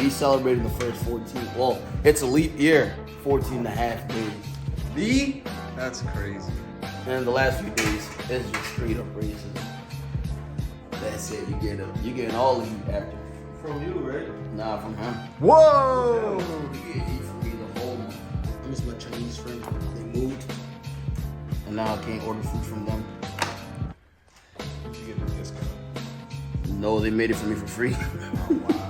He's celebrating the first 14. Well, it's a leap year, 14 and a half days. That's crazy. And the last few days, it's just straight up racism. That's it. You getting all of you after. From you, right? Nah, from him. Whoa! You get heat from me the whole month. I miss my Chinese friend. They moved, and now I can't order food from them. Did you get a discount? No, they made it for me for free. Oh, wow.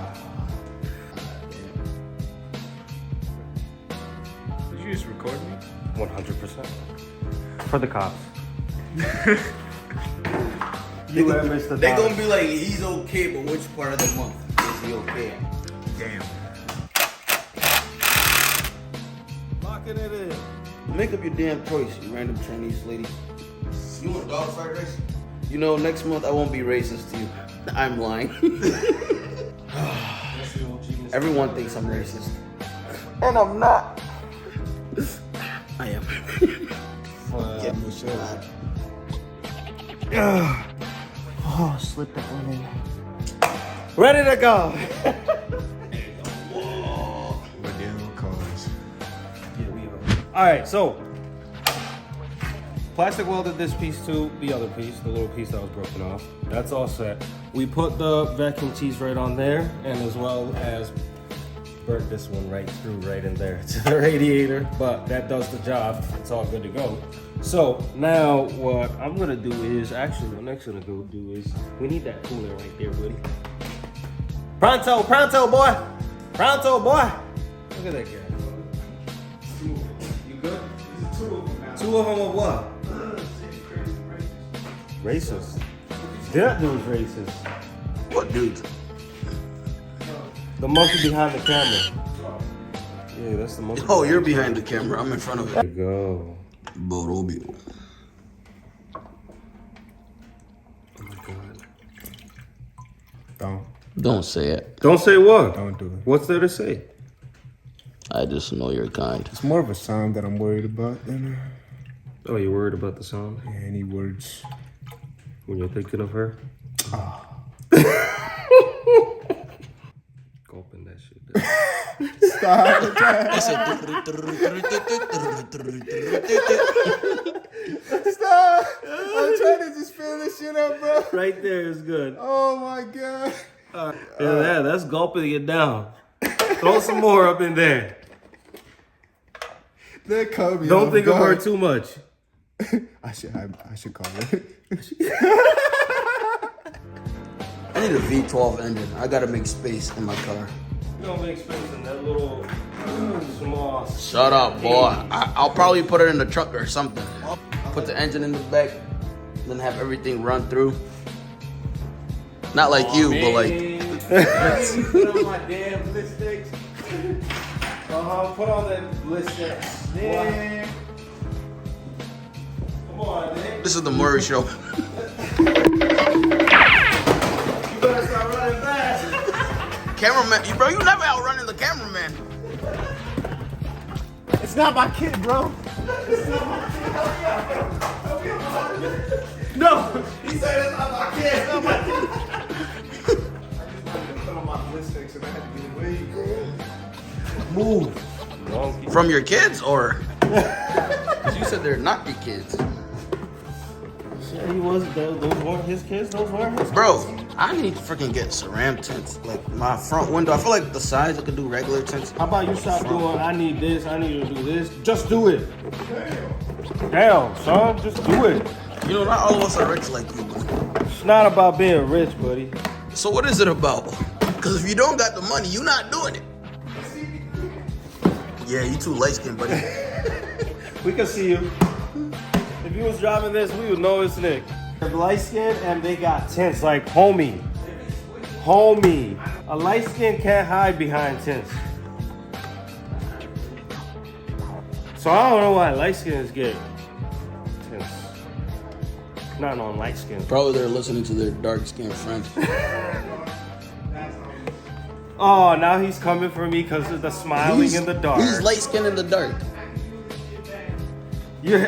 Did you just record me? 100%. For the cops. They gonna be like, he's okay, but which part of the month is he okay at? Damn. Locking it in. Make up your damn choice, you random Chinese lady. You want dog fried rice? You know, next month I won't be racist to you. I'm lying. Everyone thinks I'm racist. And I'm not. I am. Yeah, for sure. Oh, slip that one in. Ready to go. But then cars. Yeah, we are. All right, so plastic welded this piece to the other piece, the little piece that was broken off. That's all set. We put the vacuum cheese right on there, and as well as burnt this one right through, right in there to the radiator. But that does the job. It's all good to go. So now what I'm gonna do is, actually what Nick's gonna go do is, we need that cooler right there, buddy. Pronto, pronto, boy. Pronto, boy. Look at that guy. You good? Two of them are what? Racist. That dude's racist. What dude? The monkey behind the camera. Yeah, that's the monkey. Oh, you're behind the camera. I'm in front of There it. you go. Borobio. Oh my god. Don't say it. Don't say what? Don't do it. What's there to say? I just know you're kind. It's more of a sound that I'm worried about than Oh, you're worried about the sound any words. when you're thinking of her? Gulping that shit down. Stop. Stop. I'm trying to just fill this shit up, bro. Right there is good. Oh my god. Yeah, that's gulping it down. Throw some more up in there. That caught me Don't off think of her guard. too much. I should call it. I need a V12 engine. I gotta make space in my car. You don't make space in that little small. Shut up, boy. I'll probably put it in the truck or something. Put the engine in the back, then have everything run through. Not like you, but like. Put on my damn lipsticks. Put on that lipstick. Man. Come on, Nick. This is the Murray Show. You better start running fast. Cameraman, bro, you never outrunning the cameraman. It's not my kid, bro. No, he said it's not my kid. It's not my kid. Move. From your kids, or? 'Cause you said they're not your kids. Yeah, he was. Those weren't his kids. Those weren't his. Bro, I need to freaking get ceramic tints. Like my front window. I feel like the sides I could do regular tints. How about you stop doing, I need this, I need to do this. Just do it. Damn, son, just do it. You know, not all of us are rich like you, man. It's not about being rich, buddy. So what is it about? Because if you don't got the money, you not doing it. Yeah, you too light skinned, buddy. We can see you. If you was driving this, we would know it's Nick. They're light skinned and they got tints like homie. Homie. A light skin can't hide behind tints. So I don't know why light skins get tints. Not on light skin. Probably they're listening to their dark skinned friend. Oh, now he's coming for me because of the smiling in the dark. He's light skinned in the dark.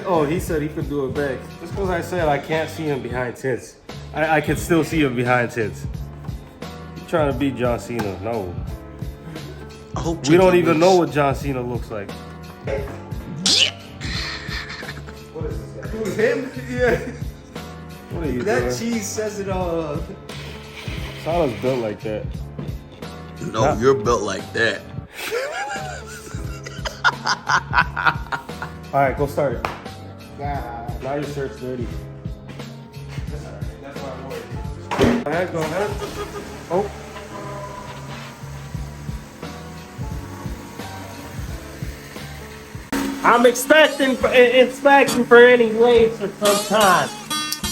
Oh, he said he could do it back. Just because I said I can't see him behind tents. I can still see him behind tents. You trying to beat John Cena? No. I hope We don't chicken even wings. know what John Cena looks like. What is this guy? Who's him? Yeah. What are you That doing? cheese says it all. Sala's built like that. No, Nah. you're built like that. All right, go start it. God. Now your shirt's dirty. That's all right. That's why I'm worried. Go ahead, go ahead. Oh. I'm inspecting for any leaks at some time.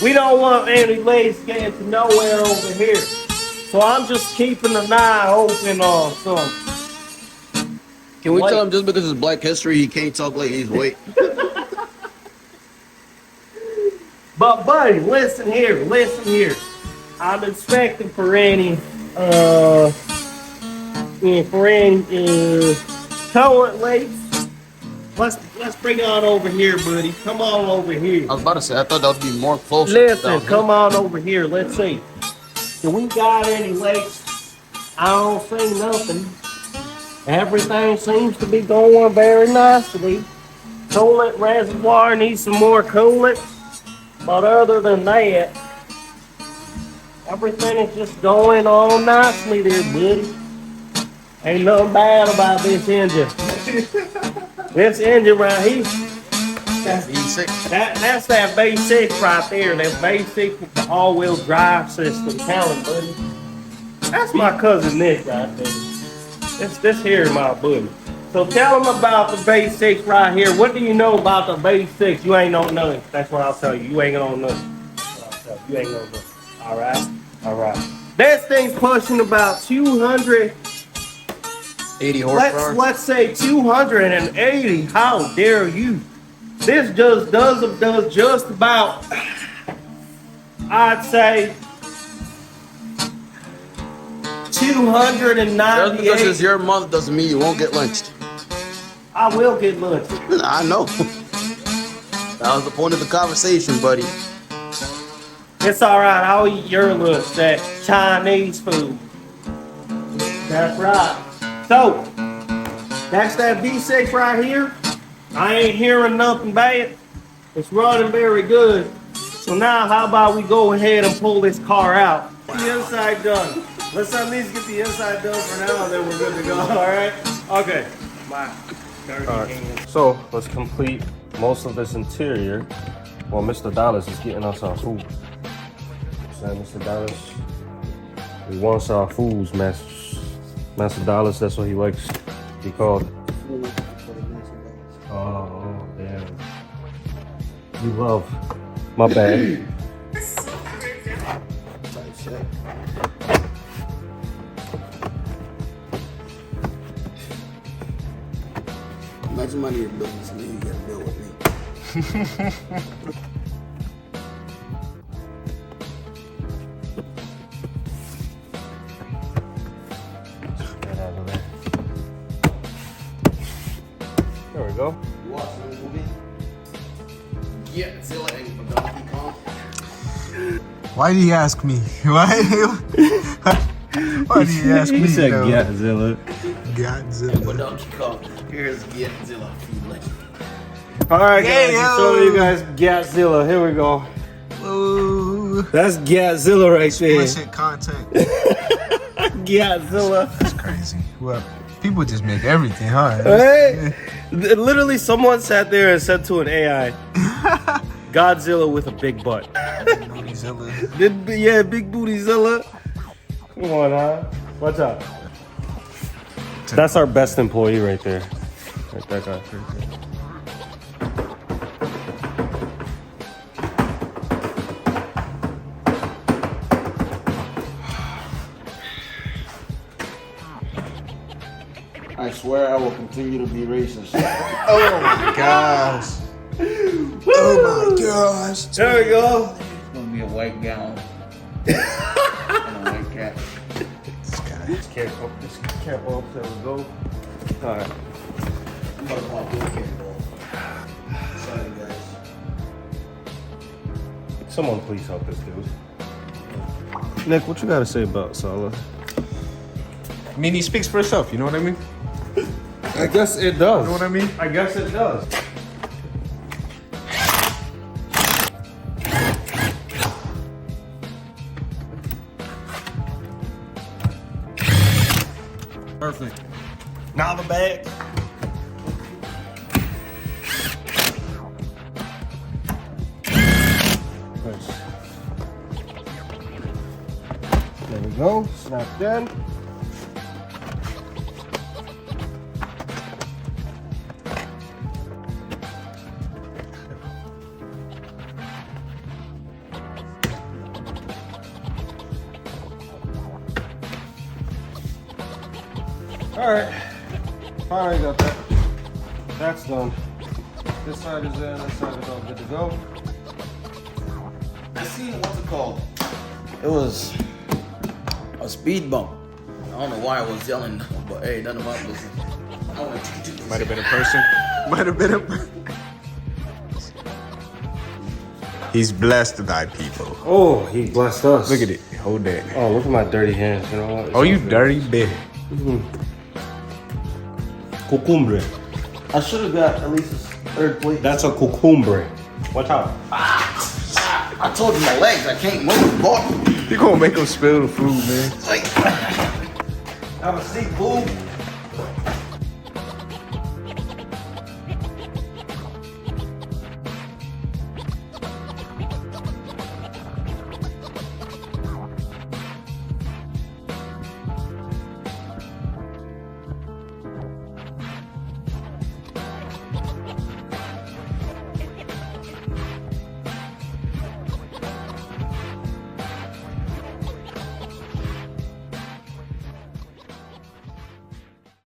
We don't want any leaks getting to nowhere over here. So I'm just keeping an eye open on some. Can we White. tell him just because it's Black History, he can't talk like he's white? But buddy, listen here. I'm inspecting for any colored leaks. Let's bring it on over here, buddy. Come on over here. I was about to say, I thought that would be more closer. Listen, come on over here. Let's see. Do we got any leaks? I don't see nothing. Everything seems to be going very nicely. Coolant reservoir needs some more coolant. But other than that, everything is just going on nicely there, buddy. Ain't nothing bad about this engine. This engine right here, that's that V6 right there. That V6 with the all-wheel drive system. Tell him, buddy. That's my cousin Nick right there. This here is my buddy. So tell him about the V6 right here. What do you know about the V6? You ain't know nothing. That's what I'll tell you. You ain't know nothing. That's what I'll tell you. You ain't know nothing. All right? All right. This thing's pushing about 280 horsepower. Let's say 280. How dare you? This just does just about, I'd say, 298. Just because it's your month doesn't mean you won't get lynched. I will get lunch. I know. That was the point of the conversation, buddy. It's all right. I'll eat your lunch. That Chinese food. That's right. So that's that V6 right here. I ain't hearing nothing bad. It's running very good. So now, how about we go ahead and pull this car out? Get the inside done. Let's at least get the inside done for now, and then we're good to go. All right? Okay. Bye. So let's complete most of this interior while Mr. Dallas is getting us our food. So Mr. Dallas, he wants our foods, Master Dallas. That's what he likes to be called. Oh, damn. You love my bad. Imagine money you're building to me, you gotta build with me. Get out of there. There we go. You watching the movie? Yeah, Zilla and Donkey Kong. Why do you ask me? Why do you ask me? He said though? Godzilla. Godzilla. Donkey Kong. Here's Godzilla. All right, guys. Hey, Show yo. you guys Godzilla. Here we go. Ooh. That's Godzilla right there. Explicit content. Godzilla. That's crazy. Well, people just make everything, huh? Hey, literally, someone sat there and said to an AI, "Godzilla with a big butt." Bootyzilla. Yeah, big bootyzilla. Come on, huh? What's up? That's our best employee right there. Right, that guy. I swear I will continue to be racist. Oh my gosh. Oh my gosh. There we go. It's gonna be a white gown and a white cap. This guy. Just careful. Just careful. There we go. All right. I'm about to walk in here, bro. Sorry, guys. Someone please help this dude. Nick, what you got to say about Salah? I mean, he speaks for himself, you know what I mean? I guess it does. You know what I mean? I guess it does. Perfect. Now the bag. Nice. There we go. Snapped in. All right, finally got that. That's done. This side is in, this side is all good to go. I seen, what's it called? It was a speed bump. I don't know why I was yelling, but hey, none of my business. Might have been a person. Might have been a. He's blessed thy people. Oh, he blessed us. Look at it. Hold that. Oh, look at my dirty hands. You know what? It's Oh, you all good. dirty bitch. Cucumber. I should have got at least a third plate. That's a cucumber. Watch out. I told you my legs, I can't move, boy. You gonna make him spill the food, man. Like, have a seat, fool.